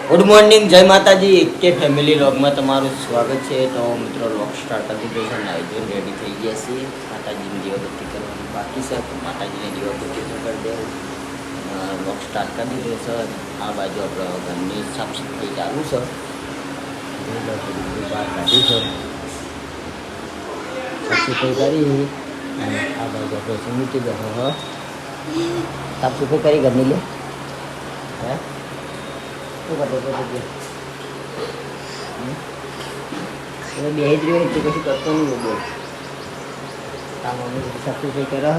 Good morning, જય માતાજી. કે ફેમિલી વ્લોગમાં તમારું સ્વાગત છે. તો મિત્રો વ્લોગ સ્ટાર્ટ કરી દીધો છે. નાઈ ધોઈને રેડી થઈ ગયા છીએ. માતાજીની દીવાબત્તી કરવાની બાકી છે, તો માતાજીને દીવાબત્તી કરી દેવું. વ્લોગ સ્ટાર્ટ કરી દીધો છે. આ બાજુ આપણે ઘરની સાફ સફાઈ ચાલુ છે. બહાર કાઢી છે, સાફ સફાઈ કરી. અને આ બાજુ આપણે સમિતિ બેઠો સાફ સફાઈ કરી ઘરની લે. હે શું કરતો હતો બે જ રહ્યો એટલે કશું કરતો નહીં. બોલ આ મમ્મી સાફ સફાઈ કરે.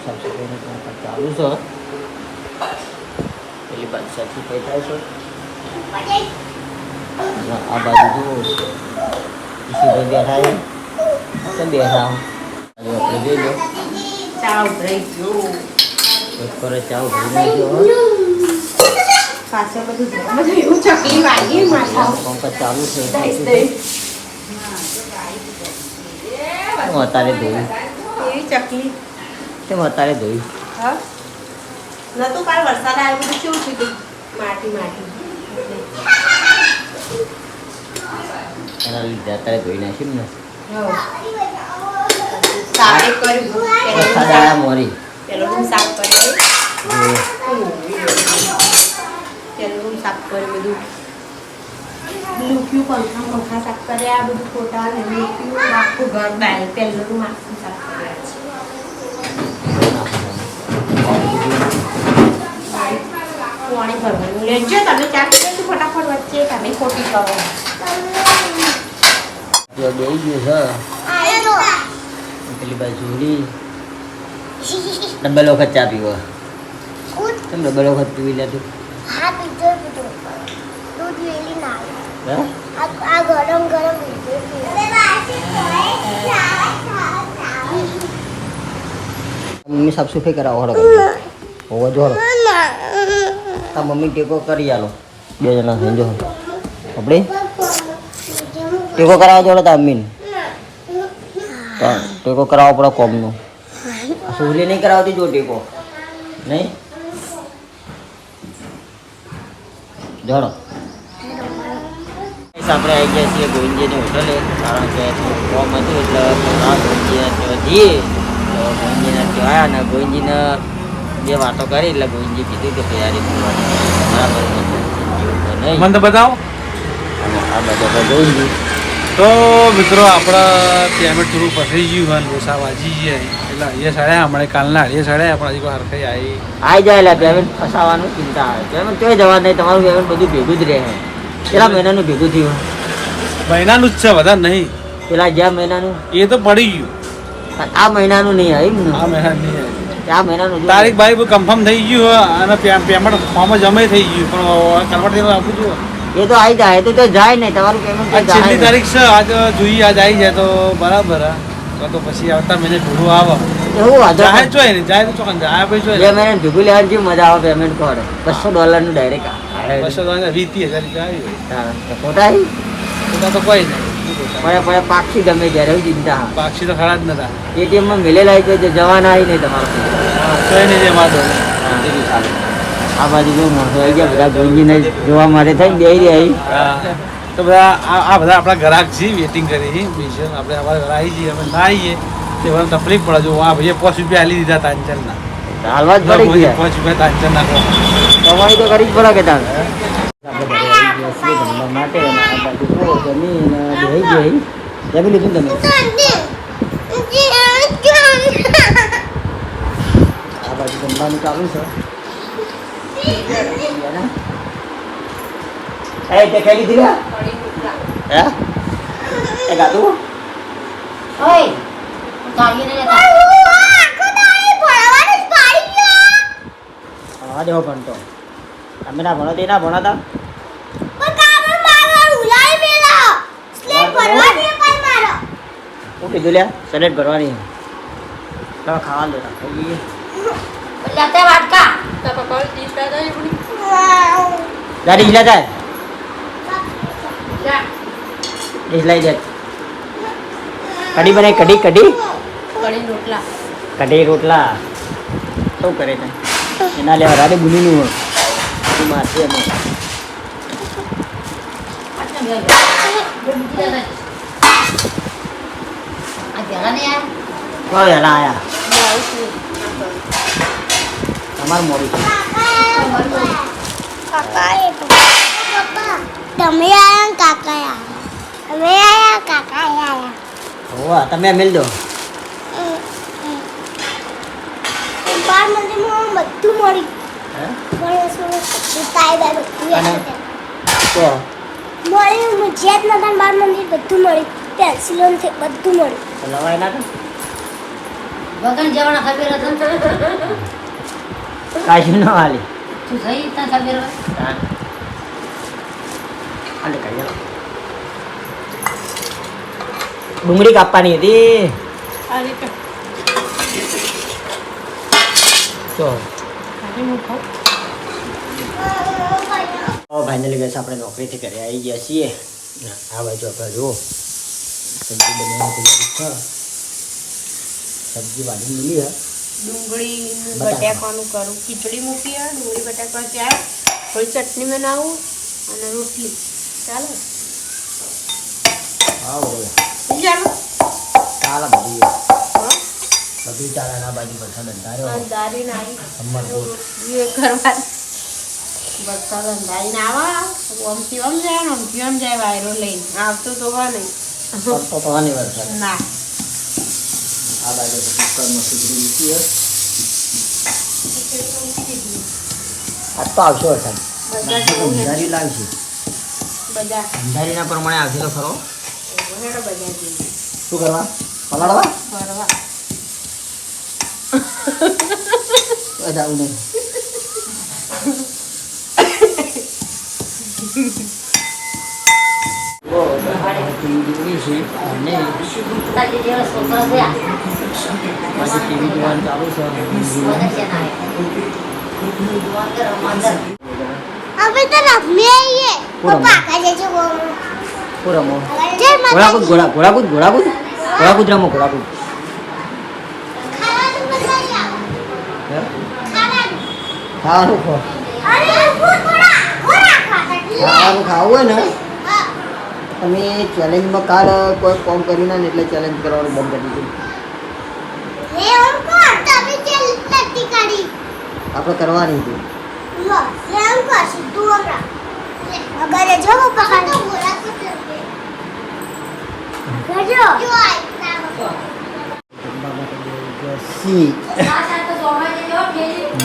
સાફ સફાઈનું કામ ચાલુ છે. પેલી બાજુ સાફ સફાઈ થાય છે. આ બાજુ જુઓ ઈસુભાઈ બેઠા છે. કેમ બેઠા આપણે જોઈ લો. ચા ઉભરાઈ ગયો. ચા ઉભરી નાખ્યો. પાછળ બધું એવું ચકલી વાગી માથા પંકજ ચાલુ છે. હું અત્યારે ધોઈ એવી ચકલી કેમ અત્યારે ધોઈ? હા નતું કાલ વરસાદ આવ્યો બધું કેવું થયું માટી માટી એના લીધે અત્યારે ધોઈ નાખી ને. સાફ કર્યું વરસાદ આવ્યા મોરી પેલો રૂમ સાફ કર્યો પેલો રૂમ સાફ કર્યું બધું લૂક્યું પંખા સાફ કર્યા બધું ફોટા ને લૂક્યું આખું ઘર બાય પેલો રૂમ આખું સાફ કર્યા છે પાણી ભરવાનું લેજો તમે ચાર પીશું ફટાફટ વચ્ચે તમે ખોટી કરો જો બેહી ગયું છે. પેલી બાજુ જોડી ડબલ વખત ચા પીવો. કેમ ડબલ વખત પીવી લે તું? હા પીધો દૂધ વેલી ના હે આ ગરમ ગરમ મમ્મી સાફ સફાઈ કરાવો. હળો હોવો જો હળો આ મમ્મી ટેકો કરી આલો. બે જણા થઈ જો આપણે ટેકો કરાવો જોડે તા મમ્મીને ટેકો કરાવવો પડે કોમનો. સુહલી નહીં કરાવતી જો ટેકો નહીં જોડો. આપણે આવી ગયા છીએ ગોવિંદજીની હોટલે, કારણ કે કોમ હતું એટલે ગોવિંદજીને ત્યાં જઈએ. તો ગોવિંદજીને ત્યાં આવ્યા ને ગોવિંદજીને બે વાતો કરી એટલે ગોવિંદજી કીધું કે તૈયારી બરાબર નહીં મને તો બતાવો. અને આ બધા ગોવિંદજી તો મિત્રો આપણા પેમેન્ટ થોડું પસરી ગયું હોય લોસા વાજી ગયા એટલે અહીંયા સાડ્યા હમણાં કાલના અહીંયા સાડ્યા પણ હજી હરખાઈ આવી જાય એટલે પેમેન્ટ ફસાવાનું ચિંતા આવે. પેમેન્ટ કોઈ જવા નહીં, તમારું પેમેન્ટ બધું ભેગું જ રહે. કેટલા મહિનાનું ભેગું થયું? મહિનાનું જ છે, વધારે નહીં. પેલા જ્યાં મહિનાનું એ તો પડી ગયું. આ મહિનાનું નહીં આવ્યું ને? આ મહિના નહીં આવ્યું. આ મહિનાનું તારીખ બારીખ કન્ફર્મ થઈ ગયું હોય અને પેમેન્ટ ફોર્મ જમે થઈ ગયું પણ કન્વર્ટ થઈને આપું છું. એ તો આવી જાય, તો જાય નહીં તમારું પેમેન્ટ. છેલ્લી તારીખ છે આજ જોઈએ, આજ આવી જાય તો બરાબર. તો પછી આવતા મહિને થોડું આવે એવું જાય ચોય ને જાય તો ચોકન જાય પછી બે મહિના ભેગું લેવાની જે મજા આવે પેમેન્ટ કરે. $200 નું ડાયરેક્ટ $200 20,000 આવી ખોટા ખોટા તો કોઈ નહીં. પડે પાક્ષી ગમે ત્યારે એવું ચિંતા. પાક્ષી તો ખરા જ નતા. ATM માં મિલેલા જવાના આવી નહીં તમારે કઈ નહીં જેમાં તો આ બાજુ જો મોટો આવી ગયા બધા ગોવિંદજીને જોવા માટે થઈને બે રહ્યા. તો બધા આ બધા આપણા ગ્રાહક છે, વેટિંગ કરી બીજું આપણે અમારા ઘરે આવી જઈએ અમે ના આવીએ તે બધા તકલીફ પડે. જો આ ભાઈએ ₹5 આલી દીધા તાંચનના. હાલવા જ પડી ગયા. ₹5 તાંચનના કમાણી તો કરી જ પડે કે તારે. આપણે ઘરે આવી ગયા છીએ જમવા માટે અને આ બાજુ જમીને બેસી ગઈ. જમી લીધું તમે? આ બાજુ જમવાનું ચાલુ છે. તે ખાઈ લીધી હે એ ગાતું ઓય ગાડીને લેતા ભણવા દેવો ભણતો. તમે ના ભણો તે ના ભણાતા. શું કીધું લ્યા? સલેટ ભરવાની ખાવા દો ખાઈએ. લેતા વાટકા તો પપ્પા દીસતા તો એપડી ગાડી હિલા જાય જા હિલાઈ જાય. કઢી બનાવી કઢી કઢી કઢી રોટલા શું કરે છે એના લેવા રાડે બુનીનું મારશે અમે કોઈ હેલા આયા તમારું મોડું છે. પપ્પા તમે આયા ને કાકા આયા અમે આયા કાકા આયા હોવા તમે મેલ દો. બાર મંદિરમાં બધું મળી હે? અને તો મળી મુજિયાત નતા બાર મંદિર બધું મળી પેન્સિલો ને બધું મળી લવાય ના વગન જવાના ખબર હતું કાશી ન હાલી તું થઈ ત્યાં ખબર હોય હા હાલે કાઢી લો. ડુંગળી કાપવાની હતી તો ફાઇનલી ગેસ આપણે નોકરીથી ઘરે આવી ગયા છીએ. આ બાજુ આપણે જુઓ સબ્જી બનાવવાની તૈયારી છે. સબ્જી વાળી મિલી હે ડુંગળી બટાકા. બટાકાનું કરું ખીચડી મૂકી હોય ડુંગળી બટાકા ચાય થોડી ચટણી બનાવું અને રોટલી ચાલો હા બોલો ચાલો ચાલે બધું હા બધું ચાલે ના બાજુ બધા ધંધાર્યો દારીને આવી અમરકોટ રોટલી કરવા બધા રંધાઈને આવા આમથી આમ જાય ને આમથી આમ જાય વાયરો લઈને આવતો તો હોય નહીં પડતો તો આની વરસાદ ના આ બાજુ કુકરમાં ખીચડી મૂકી હે આ તો આવશે વરસાદ બધા જેવું ને અંધારી લાવશે બધા અંધારીના પ્રમાણે આવશે તો ખરો હેડો બધા જેવું શું કરવા પલાળવા ફરવા બધા નહીં તાજી જેવા છોકરા થયા ટીવી જોવાનું ચાલુ છે બધા છે ના દુઆ કરો મંદર હવે તો રમી આવીએ પૂરા પપ્પા કાજે જો પૂરમો જય માતા ઘોડાકૂદ રમો ઘોડાકૂદ ખાવાનું બનાવી આવો હે? ખાવાનું ખાવાનું ખો અરે થોડા ખાતા ખાવાનું ખાવું હોય ને હા તમે ચેલેન્જમાં કાલ કોઈ કોમ કર્યું ના ને એટલે ચેલેન્જ કરવાનું બંધ કરી દીધું. હે ઓમ કો તમે જે લટ્ટી કાઢી આપણે કરવાની હતી લો લેમ કો સીધું હમરા અગર જો પપ્પા ખાતો બોલા તો ગજો જો સી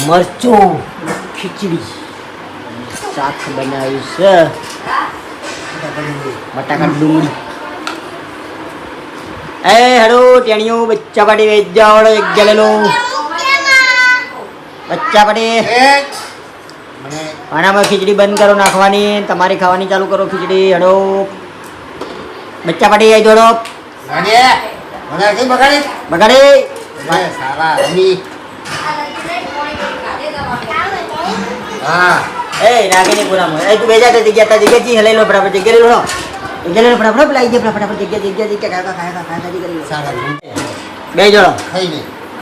મરચું ખીચડી શાક બનાવ્યું છે બટાકા ડુંગળી એ હેડો ટેણીઓ બચ્ચા પાટી વેચ જાવડો એક ગયેલો બચ્ચા પાટી આનામાં ખીચડી બંધ કરો નાખવાની તમારી ખાવાની ચાલુ કરો ખીચડી હેડો બચ્ચા પાટી આવી જોડો બગાડી એ નાખીને પૂરામાં એ તું બેજા તે જગ્યા જી હલાઈ લો ફટાફટ જગ્યા લઈ લો ફટાફટ પેલા આવી ગયા ફટાફટ જગ્યા ખાયા કરી લો બે જોડો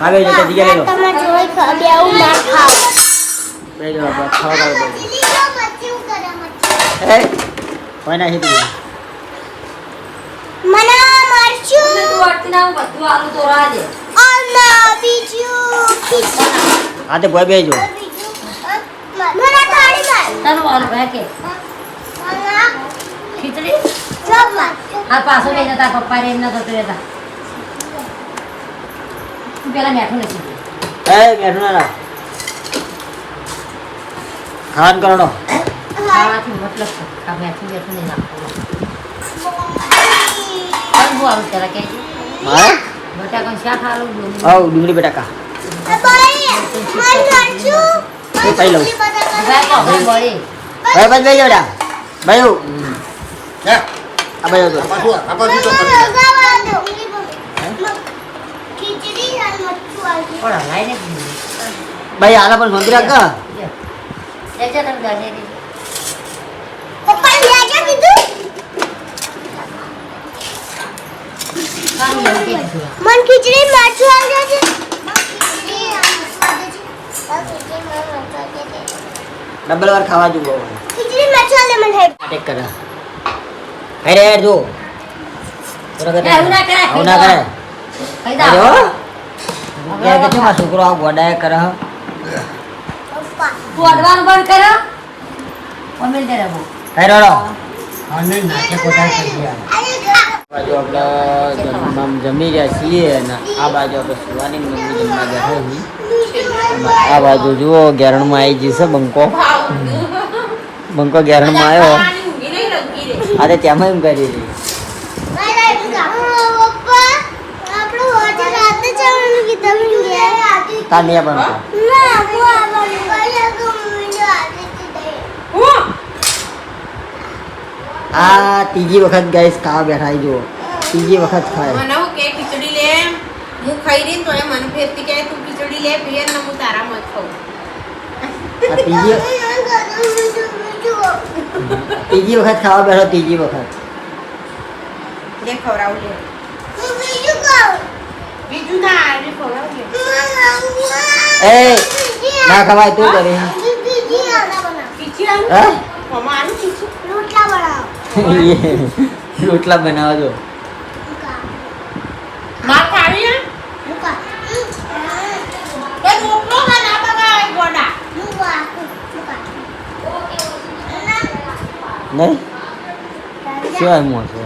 હા બે જોડો જગ્યા લઈ લો તમે જોઈ ખાબે આવું ના ખાવ બે જોડો ખાવા કરો લીલો મચ્છી કરે મચ્છી એ કોઈ ના હિતી મના મરચું તું અટકી ના બધું આલુ તો રાજે અના બીજું ખીચડી હા તે ભોય બે જો બીજું મના થાળી માં તારો આલુ ભાકે મના ખીચડી ચોપ માં આ પાછો લઈ જતા પપ્પા રે એમના જતો રહેતા તું પેલા મેઠું નથી એ બેઠું ના રાખ ખાવાનું કરડો ખાવાથી મતલબ છે આ મેઠું બેઠું નહીં નાખવું પણ બહુ આલુ તારા કે હા બટાકા શાક આલુ ડુંગળી આવ ડુંગળી બટાકા ભાઈ મારું મરચું એ પાઈ લઉં ભાઈ કહો બળી ભાઈ બસ બે જોડા ભાઈ આ ભાઈ તો ખીચડી અને મરચું આવી પણ હલાઈને ભાઈ આલા પણ નોંધી રાખ લેજો તમે ગાડી પપ્પા લેજો કીધું કામ લેવું કે દીધું મન ખીચડી મરચું આવી જશે ડબલ વાર ખાવા જુઓ ખીચડી મરચું આલે મને હેડ ટેક કરે અરે યાર જો એવું ના કરાય, આવું ના કરાય. ખાઈ અરે જાઓ. હો. ક્યાં કે છે મારો છોકરો આ ગોડાયા કરે હે? પપ્પા તું અડવાનું બંધ કરો અમીર દે રહો હાય રોડો. અરે બાજુ આપણે જમી રહ્યા છીએ અને આ બાજુ આપણે સુવાની મમ્મી જમવા બેઠા છીએ. આ બાજુ જુઓ ગેરણમાં આવી જશે બંકો. બંકો ગેરણમાં આવ્યો. આ તો ત્યાંમાં એમ કરી હતી. પપ્પા આપણે હોજે રાતે જવાનું કીધું મને ગયા તાર નહીં બંકો. ના હું આવવાનું કયા તો મને આદત દે આ ત્રીજી વખત ગાઈસ ખાવા બેઠા છે જુઓ. ત્રીજી વખત ખાય. મને હું કે ખીચડી લે હું ખાઈ રહી તો એ મને ફેરતી કે તું ખીચડી લે પિયર ને હું તારા મત ખાઉં આ ત્રીજી વખત ખાવા બેઠો. ત્રીજી વખત લે ખવડાવ લે બીજું ના આજે ખવડાવ લે એ ના ખવાય તું કરી. ખીચડી હા? અમારું ખીચડી રોટલા બનાવો છો. માર ખાવી હે તો રોટલો ખા ના બગાય ગોડા નહીં શું એમ છે?